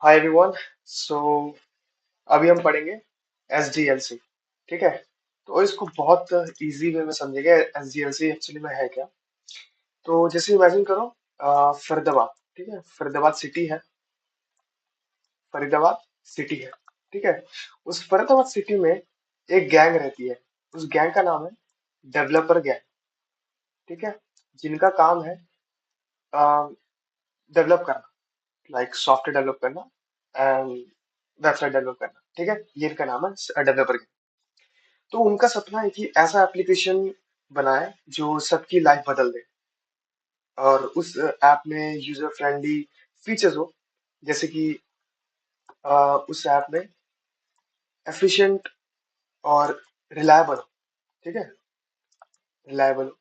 Hi everyone. सो अभी हम पढ़ेंगे SDLC। ठीक है। तो इसको बहुत इजी वे में समझेंगे। SDLC एक्चुअली में है क्या। तो जैसे इमेजिन करो, फरीदाबाद। ठीक है, फरीदाबाद सिटी है। फरीदाबाद सिटी है। ठीक है। उस फरीदाबाद सिटी में एक गैंग रहती है। उस गैंग का नाम है डेवलपर गैंग। ठीक है। जिनका काम है डेवलप करना, लाइक सॉफ्टवेयर डेवलप करना एंड वेबसाइट डेवलप करना। ठीक है, ये इनका नाम है डेवलपर। तो उनका सपना है कि ऐसा एप्लीकेशन बनाए जो सबकी लाइफ बदल दे, और उस ऐप में यूजर फ्रेंडली फीचर्स हो, जैसे कि उस ऐप में एफिशिएंट और रिलायबल हो। ठीक है, रिलायबल हो,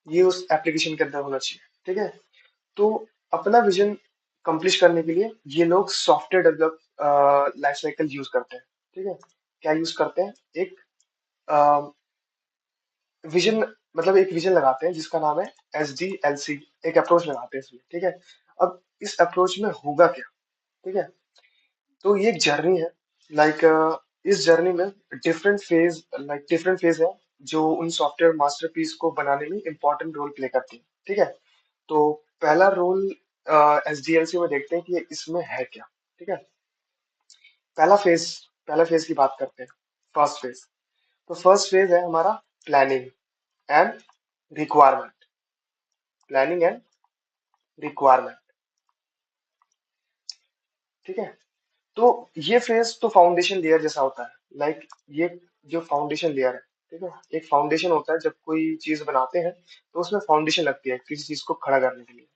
ये उस एप्लीकेशन के अंदर होना चाहिए। ठीक है। तो अपना विजन कंप्लीट करने के लिए ये लोग software develop life cycle use करते हैं। ठीक है। क्या यूज करते हैं? एक विजन, मतलब एक विजन लगाते हैं जिसका नाम है SDLC। एक अप्रोच लगाते हैं इसमें। ठीक है। अब इस अप्रोच में होगा क्या? ठीक है। तो ये एक जर्नी है। लाइक इस जर्नी में डिफरेंट फेज है जो उन सॉफ्टवेयर मास्टरपीस को बनाने में इंपॉर्टेंट रोल प्ले करती है। ठीक है। तो पहला रोल SDLC में देखते हैं कि ये इसमें है क्या। ठीक है। पहला फेज पहला फेज की बात करते हैं। First phase. तो फर्स्ट फेज है हमारा planning and requirement. Planning and requirement. ठीक है। तो ये फेज तो फाउंडेशन लेयर जैसा होता है। लाइक ये जो फाउंडेशन लेयर है, ठीक है, एक फाउंडेशन होता है। जब कोई चीज बनाते हैं तो उसमें फाउंडेशन लगती है किसी चीज को खड़ा करने के लिए।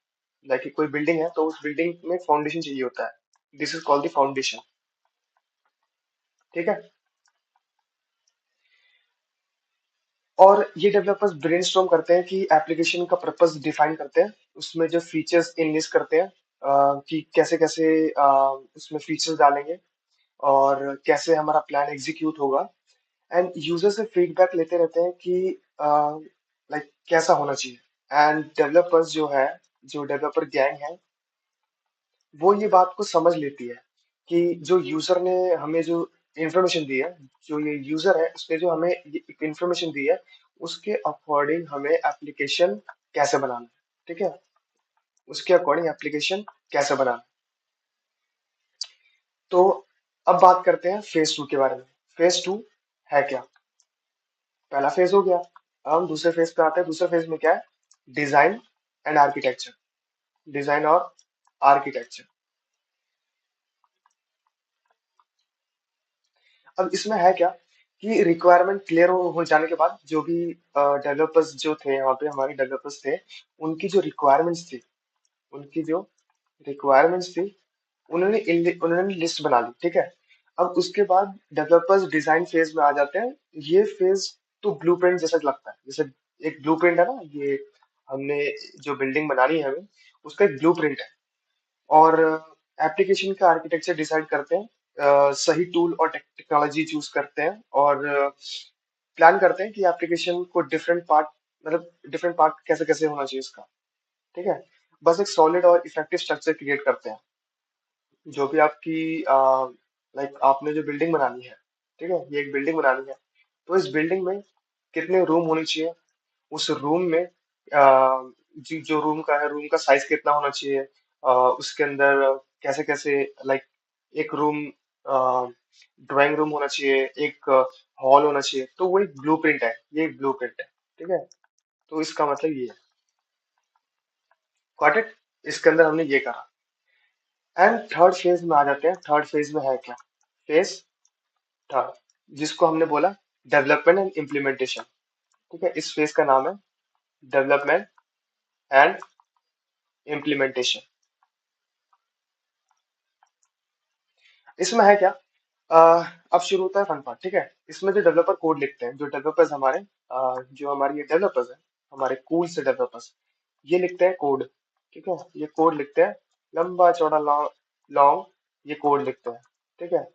लाइक कोई बिल्डिंग है तो उस बिल्डिंग में फाउंडेशन चाहिए होता है। This is called the foundation. ठीक है। और ये डेवलपर्स ब्रेनस्टॉर्म करते हैं कि एप्लीकेशन का पर्पस डिफाइन करते हैं, उसमें जो फीचर्स इनलिस्ट करते हैं, कि कैसे कैसे उसमें फीचर्स डालेंगे और कैसे हमारा प्लान एग्जीक्यूट होगा। एंड यूजर से फीडबैक लेते रहते हैं कि लाइक कैसा होना चाहिए। एंड डेवलपर्स जो डेवलपर गैंग है, वो ये बात को समझ लेती है कि जो यूजर ने हमें जो इंफॉर्मेशन दी है, जो ये यूजर है उसने जो हमें ये इंफॉर्मेशन दी है, उसके अकॉर्डिंग हमें एप्लीकेशन कैसे बनाना है। ठीक है, उसके अकॉर्डिंग एप्लीकेशन कैसे बनाना है। तो अब बात करते हैं फेज टू के बारे में। फेज टू है क्या? पहला फेज हो गया। अब हम दूसरे फेज पे आते हैं। दूसरे फेज में क्या है? Design and architecture. डिजाइन और आर्किटेक्चर। अब इसमें है क्या कि रिक्वायरमेंट क्लियर हो जाने के बाद जो भी डेवलपर्स जो थे, यहाँ पे हमारे डेवलपर्स थे, उनकी जो रिक्वायरमेंट्स थी उनकी जो रिक्वायरमेंट्स थी उन्होंने लिस्ट बना ली। ठीक है। अब उसके बाद डेवलपर्स डिजाइन फेज में आ जाते हैं। ये फेज तो ब्लूप्रिंट जैसा लगता है। जैसे एक ब्लूप्रिंट है ना, ये हमने जो बिल्डिंग बनानी है हमें, उसका एक ब्लूप्रिंट है। और एप्लीकेशन का आर्किटेक्चर डिसाइड करते हैं, सही टूल और टेक्नोलॉजी चूज करते हैं, और प्लान करते हैं कि एप्लीकेशन को डिफरेंट पार्ट कैसे कैसे होना चाहिए इसका। ठीक है। बस एक सॉलिड और इफेक्टिव स्ट्रक्चर क्रिएट करते हैं। जो भी आपकी लाइक आपने जो बिल्डिंग बनानी है, ठीक है, ये एक बिल्डिंग बनानी है। तो इस बिल्डिंग में कितने रूम होने चाहिए? उस रूम में जो रूम का है, रूम का साइज कितना होना चाहिए? उसके अंदर कैसे कैसे, लाइक एक रूम ड्राइंग रूम होना चाहिए, एक हॉल होना चाहिए। तो वो एक ब्लूप्रिंट है, ये एक ब्लूप्रिंट है। ठीक है। तो इसका मतलब ये है। Got it? इसके अंदर हमने ये करा। एंड थर्ड फेज में आ जाते हैं। थर्ड फेज में है क्या? फेज थर्ड, जिसको हमने बोला डेवलपमेंट एंड इम्प्लीमेंटेशन। ठीक है, इस फेज का नाम है डेवलपमेंट एंड इम्प्लीमेंटेशन। इसमें है क्या? अब शुरू होता है फन पार्ट। ठीक है। इसमें जो डेवलपर कोड लिखते हैं, जो डेवलपर्स हमारे जो हमारी ये डेवलपर्स हैं, हमारे कूल से डेवलपर्स, ये लिखते हैं कोड। ठीक है, ये कोड लिखते हैं, लंबा चौड़ा लॉन्ग लॉन्ग ये कोड लिखते हैं। ठीक है।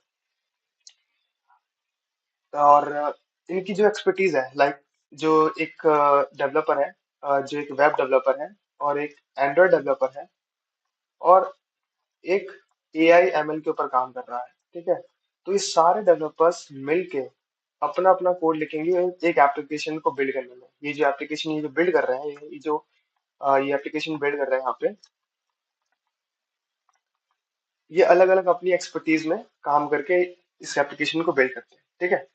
और इनकी जो एक्सपर्टीज है, लाइक जो एक डेवलपर है, जो एक वेब डेवलपर है, और एक एंड्रॉयड डेवलपर है, और एक एआई एमएल के ऊपर काम कर रहा है, ठीक है। तो ये सारे डेवलपर्स मिलके अपना अपना कोड लिखेंगे एक एप्लीकेशन को बिल्ड करने में। ये जो एप्लीकेशन ये जो बिल्ड कर रहे हैं, ये जो ये एप्लीकेशन बिल्ड कर रहे हैं यहाँ पे, ये अलग अलग अपनी एक्सपर्टीज में काम करके इस एप्लीकेशन को बिल्ड करते हैं, ठीक है।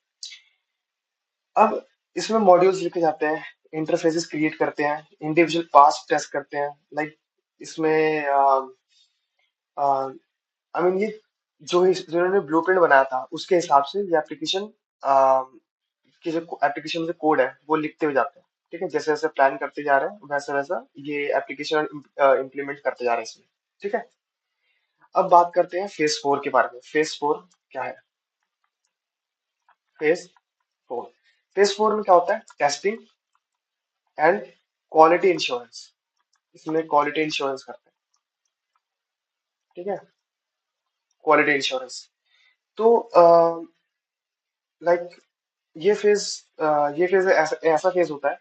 अब इसमें मॉड्यूल्स लिखे जाते हैं, इंटरफेसेस क्रिएट करते हैं, इंडिविजुअल पार्ट्स टेस्ट करते हैं, लाइक इसमें आई मीन ये जो इन्होंने ब्लूप्रिंट बनाया था उसके हिसाब से ये एप्लीकेशन कि जो एप्लीकेशन में कोड है वो लिखते हुए जाते हैं, ठीक है। जैसे जैसे प्लान करते जा रहे हैं वैसा वैसा ये एप्लीकेशन इम्प्लीमेंट करते जा रहे हैं इसमें, ठीक है। अब बात करते हैं फेज 4 के बारे में। फेज 4 क्या है? फेज 4, फेज 4 में क्या होता है? Testing and quality insurance. इसमें क्वालिटी इंश्योरेंस करते हैं, ठीक है। Quality insurance. तो लाइक ये फेज ऐसा ऐसा फेज होता है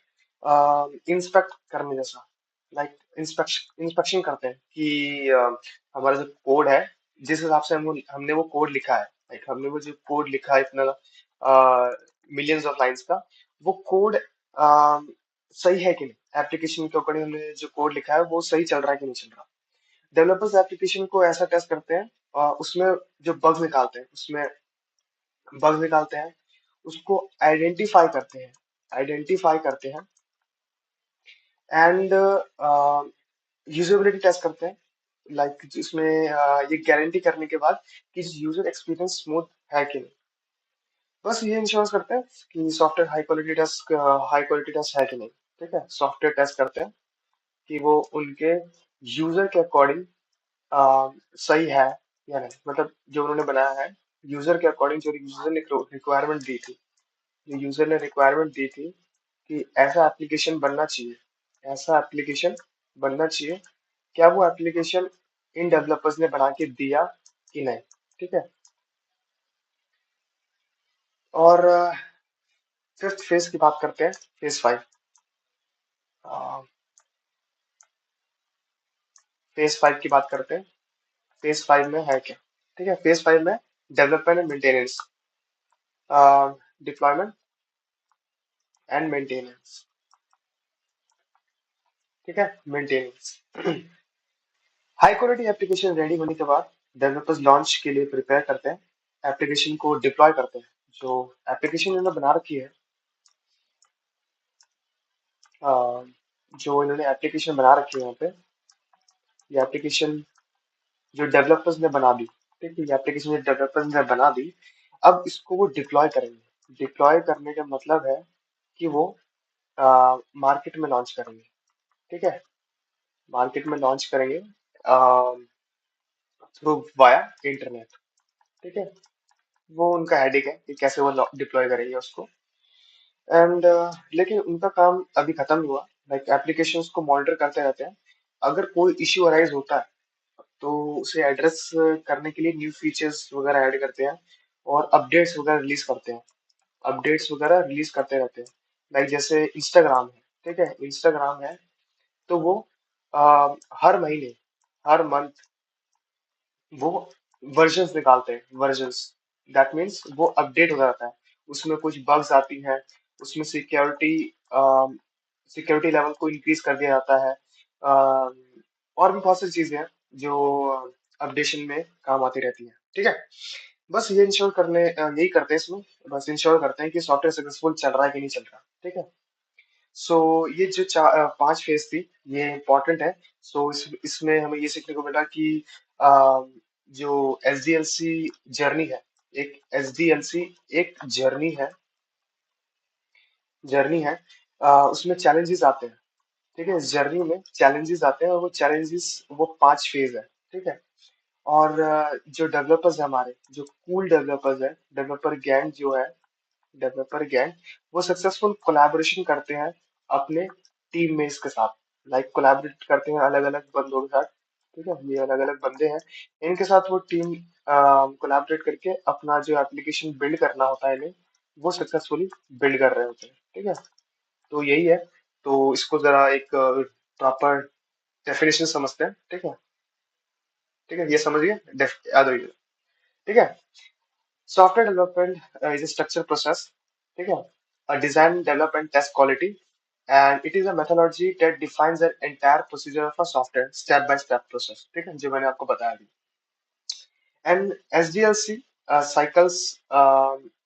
इंस्पेक्ट करने जैसा। लाइक इंस्पेक्शन करते हैं कि हमारा जो कोड है, जिस हिसाब से हमने वो कोड लिखा है, लाइक हमने वो जो कोड लिखा है इतना मिलियंस ऑफ लाइंस का, वो कोड सही है कि नहीं, एप्लीकेशन के अकॉर्डिंग हमने जो कोड लिखा है वो सही चल रहा है कि नहीं चल रहा। डेवलपर्स एप्लीकेशन को ऐसा टेस्ट करते हैं, उसमें जो बग्स निकालते हैं, उसमें बग्स निकालते हैं, उसको आइडेंटिफाई करते हैं एंड यूजेबिलिटी टेस्ट करते हैं। लाइक जिसमें ये गारंटी करने के बाद कि यूजर एक्सपीरियंस स्मूथ है कि नहीं। बस ये इंश्योर करते हैं कि सॉफ्टवेयर हाई क्वालिटी टेस्ट है कि नहीं, ठीक है। सॉफ्टवेयर टेस्ट करते हैं कि वो उनके यूजर के अकॉर्डिंग सही है या नहीं, मतलब जो उन्होंने बनाया है यूजर के अकॉर्डिंग, जो यूजर ने रिक्वायरमेंट दी थी, जो यूजर ने रिक्वायरमेंट दी थी कि ऐसा एप्लीकेशन बनना चाहिए, ऐसा एप्लीकेशन बनना चाहिए, क्या वो एप्लीकेशन इन डेवलपर्स ने बना के दिया कि नहीं, ठीक है। और फिफ्थ फेज की बात करते हैं, फेज 5। फेज 5 की बात करते हैं। फेज 5 में है क्या? ठीक है, फेज 5 में development and maintenance, deployment and maintenance, ठीक है, maintenance. High quality application ready होने के बाद डेवलपर्स लॉन्च के लिए प्रिपेयर करते हैं, एप्लीकेशन को डिप्लॉय करते हैं। जो एप्लीकेशन इन्होंने बना रखी है, अ, जो इन्होंने एप्लीकेशन बना रखी है यहाँ पे, ये एप्लीकेशन जो डेवलपर्स ने बना दी, ठीक है, ये एप्लीकेशन जो डेवलपर्स ने बना दी, अब इसको वो डिप्लॉय करेंगे। डिप्लॉय करने का मतलब है कि वो मार्केट में लॉन्च करेंगे, ठीक है, मार्केट में लॉन्च करेंगे थ्रू वाया इंटरनेट, ठीक है। वो उनका हेडेक है कि कैसे वो डिप्लॉय करेंगे उसको। एंड लेकिन उनका काम अभी खत्म नहीं हुआ। लाइक एप्लीकेशंस को मॉनिटर करते रहते हैं, अगर कोई इश्यू अराइज होता है तो उसे एड्रेस करने के लिए न्यू फीचर्स वगैरह ऐड करते हैं और अपडेट्स वगैरह रिलीज करते हैं, अपडेट्स वगैरह रिलीज करते रहते हैं। लाइक जैसे इंस्टाग्राम है, ठीक है, इंस्टाग्राम है, तो वो हर महीने, हर मंथ वो वर्जन्स निकालते हैं, वर्जन्स, दैट मीन्स वो अपडेट होता रहता है। उसमें कुछ बग्स आती हैं, उसमें सिक्योरिटी लेवल को इंक्रीज कर दिया जाता है, और भी बहुत सारी चीजें हैं जो अपडेशन में काम आती रहती हैं, ठीक है। बस ये इंश्योर यही करते हैं इसमें, बस इंश्योर करते हैं कि सॉफ्टवेयर सक्सेसफुल चल रहा है कि नहीं चल रहा, ठीक है। सो ये जो 5 फेज थी, ये इम्पोर्टेंट है। इसमें हमें ये सीखने को मिला कि जो एसडीएलसी जर्नी है, एक एसडीएलसी एक जर्नी है, उसमें चैलेंजेस आते हैं, ठीक है, इस जर्नी में चैलेंजेस आते हैं और वो चैलेंजेस वो 5 फेज है, ठीक है। और जो डेवलपर्स है हमारे, जो कूल डेवलपर्स है, डेवलपर गैंग, वो सक्सेसफुल कोलैबोरेशन करते हैं अपने टीममेट्स के साथ। लाइक कोलैबोरेट करते हैं अलग अलग बंदों के साथ, ठीक है, ये अलग अलग बंदे हैं, इनके साथ वो टीम कोलैबोरेट करके अपना जो एप्लीकेशन बिल्ड करना होता है इन्हें, वो सक्सेसफुली बिल्ड कर रहे होते हैं, ठीक है। तो यही है। तो इसको जरा एक प्रॉपर डेफिनेशन समझते हैं, ठीक है। ठीक है, ये समझिए, याद रखिए। ठीक है, software development is a structured process, ठीक है, a design, develop and test quality, and it is a methodology that defines the entire procedure of a software step by step process, ठीक है, जो मैंने आपको बताया अभी। And SDLC cycles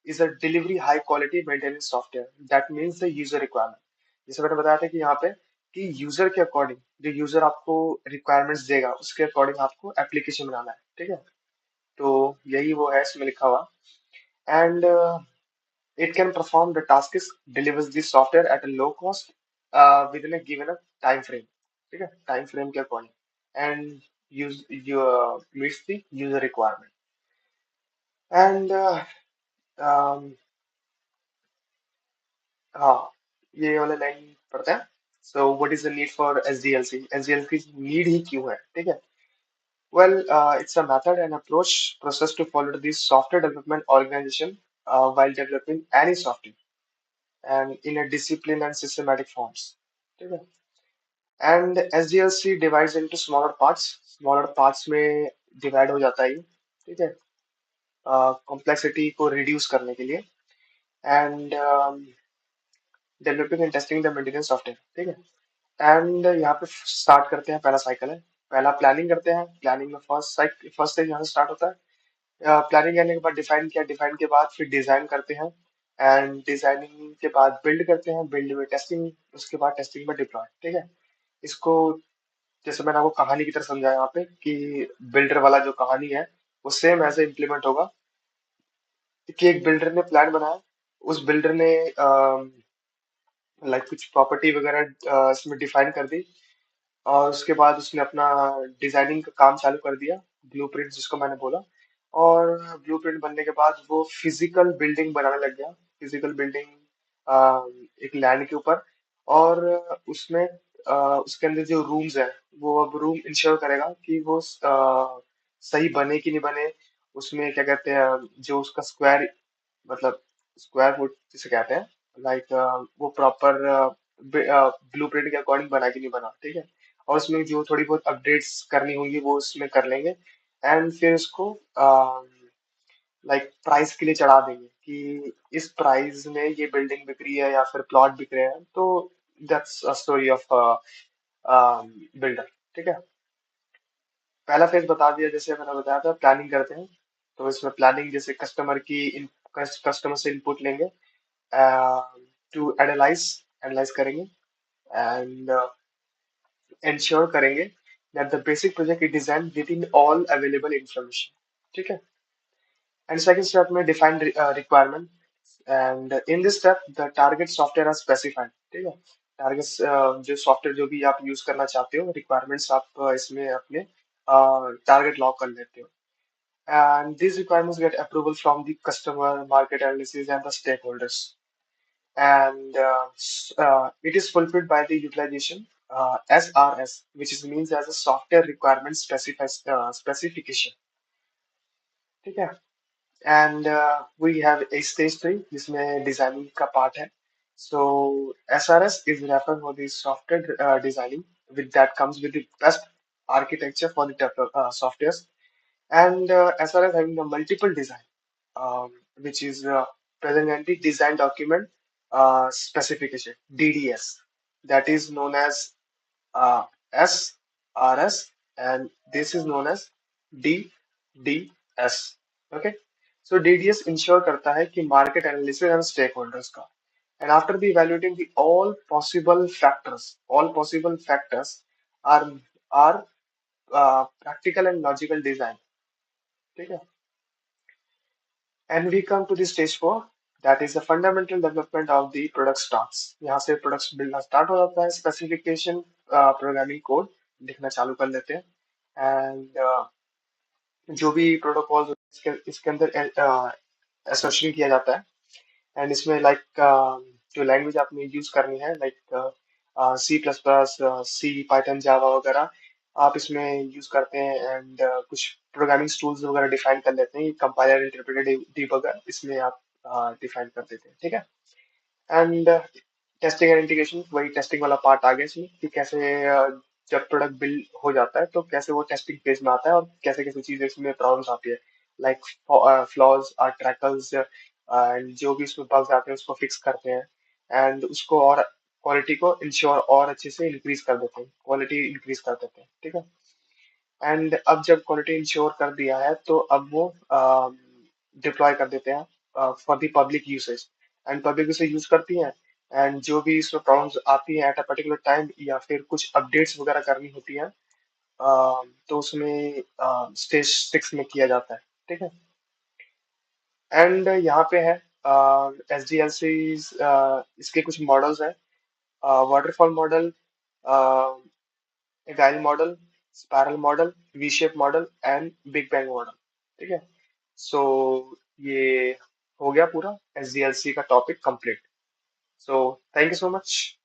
is a delivery high quality maintenance software that means the user requirement। जैसे मैंने बताया था कि यहाँ पे कि यूजर के अकॉर्डिंग, जो यूजर आपको रिक्वायरमेंट्स देगा उसके अकॉर्डिंग आपको एप्लीकेशन बनाना है, ठीक है। तो यही वो है इसमें लिखा हुआ। And it can perform the tasks, delivers the software at a low cost within a given a time frame, ठीक है, टाइम फ्रेम के according, and use meets the user requirement। And हाँ, ये वाला लाइन पढ़ते हैं। So what is the need for SDLC, SDLC की need ही क्यों है, ठीक है। Well, it's a method and approach process to follow this software development organization while developing any software and in a disciplined and systematic forms, ठीक है। And SDLC divides into smaller parts, smaller parts में divide हो जाता है ये, ठीक है, complexity को रिड्यूस करने के लिए। And developing and testing the maintenance software, ठीक है। एंड यहाँ पे स्टार्ट करते हैं, पहला साइकिल है, पहला प्लानिंग करते हैं। प्लानिंग में फर्स्ट स्टेज यहाँ से स्टार्ट होता है। प्लानिंग करने के बाद डिफाइन किया, डिफाइन के बाद फिर डिजाइन करते हैं, एंड डिजाइनिंग के बाद बिल्ड करते हैं, बिल्ड में टेस्टिंग, उसके बाद टेस्टिंग में डिप्लॉय, ठीक है। इसको जैसे मैंने आपको कहानी की तरह समझाया यहाँ पे कि बिल्डर वाला जो कहानी है वो सेम ऐसे इम्प्लीमेंट होगा कि एक बिल्डर ने प्लान बनाया, उस बिल्डर ने लाइक कुछ प्रॉपर्टी वगैरह इसमें डिफाइन कर दी, और उसके बाद उसने अपना डिजाइनिंग का काम चालू कर दिया, ब्लूप्रिंट जिसको मैंने बोला। और ब्लूप्रिंट बनने के बाद वो फिजिकल बिल्डिंग बनाने लग गया, फिजिकल बिल्डिंग एक लैंड के ऊपर। और उसमें उसके अंदर जो रूम्स है, वो अब रूम इंश्योर करेगा कि वो सही बने कि नहीं बने। उसमें क्या कहते हैं, जो उसका स्क्वायर, मतलब स्क्वायर फुट जिसे कहते हैं, लाइक वो प्रॉपर ब्लूप्रिंट के अकॉर्डिंग बना कि नहीं बना, ठीक है। और उसमें जो थोड़ी बहुत अपडेट्स करनी होंगी वो उसमें कर लेंगे, एंड फिर उसको लाइक प्राइस के लिए चढ़ा देंगे कि इस प्राइस में ये बिल्डिंग बिक रही है या फिर प्लॉट बिक रहे हैं। तो that's a story of builder, ठीक है। पहला फेज बता दिया, जैसे मैंने बताया था प्लानिंग करते हैं। तो इसमें प्लानिंग जैसे कस्टमर से इनपुट लेंगे, टू एनालाइज, एनालाइज करेंगे, एंड इंश्योर करेंगे that the basic project is design with in all available information, ठीक है। एंड सेकंड स्टेप में define requirement, and in this step the target software are specified, ठीक है। Targets, जो software जो भी आप यूज करना चाहते हो, रिक्वायरमेंट्स आप इसमें अपने टारगेट लॉक कर लेते हो। And these requirements get approval from the customer, market analysis, and the stakeholders. And it is fulfilled by the utilization SRS, which is means as a software requirement specification. ठीक है। And we have a stage 3 जिसमें designing का part है। सो SRS is referred for the software designing with that comes with the best architecture for the softwares. And SRS having a multiple design, which is present in the design document specification DDS, that is known as SRS, and this is known as DDS. Okay, so DDS ensure करता है कि market analysis and stakeholders का, and after the evaluating the all possible factors are practical and logical design, ठीक है। And we come to the stage 4, that is the fundamental development of the product starts। यहाँ से products बिल्डना start हो जाता है, specification, programming code लिखना चालू कर लेते हैं। एंड जो भी प्रोटोकॉल इसके अंदर एसोसिएशन किया जाता है। एंड इसमें लाइक जो लैंग्वेज आपने यूज करनी है, लाइक C++, सी, पाइथन, जावा वगैरह आप इसमें यूज करते हैं। एंड कुछ प्रोग्रामिंग टूल्स वगैरह डिफाइन कर लेते हैं, कंपाइलर, इंटरप्रेटर, डिबगर इसमें आप डिफाइन कर देते हैं, ठीक है। एंड टेस्टिंग एंड इंटीग्रेशन, वही टेस्टिंग वाला पार्ट आ गया इसमें कि कैसे जब प्रोडक्ट बिल्ड हो जाता है तो कैसे वो टेस्टिंग फेज में आता है और कैसे कैसे चीजें इसमें प्रॉब्लम्स आती है, लाइक फ्लॉज और ट्रैकल्स, एंड जो भी इसमें बग्स आते हैं उसको फिक्स करते हैं, एंड उसको और क्वालिटी को इंश्योर और अच्छे से इंक्रीज कर देते हैं, क्वालिटी इंक्रीज कर देते हैं, ठीक है। एंड अब जब क्वालिटी इंश्योर कर दिया है तो अब वो डिप्लॉय कर देते हैं for the public usage, and public उसे यूज करती है, एंड जो भी इसमें प्रॉब्लम्स आती हैं एट अ पर्टिकुलर टाइम या फिर कुछ अपडेट्स वगैरह करनी होती हैं, तो उसमें स्टेज 6 में किया जाता है, ठीक है। एंड यहाँ पे है एस डी एल सी, इसके कुछ मॉडल्स हैं, waterfall model, agile model, spiral model, V shape model and big bang model, ठीक है। सो ये हो गया पूरा एस डी एल सी का topic complete. So thank you so much.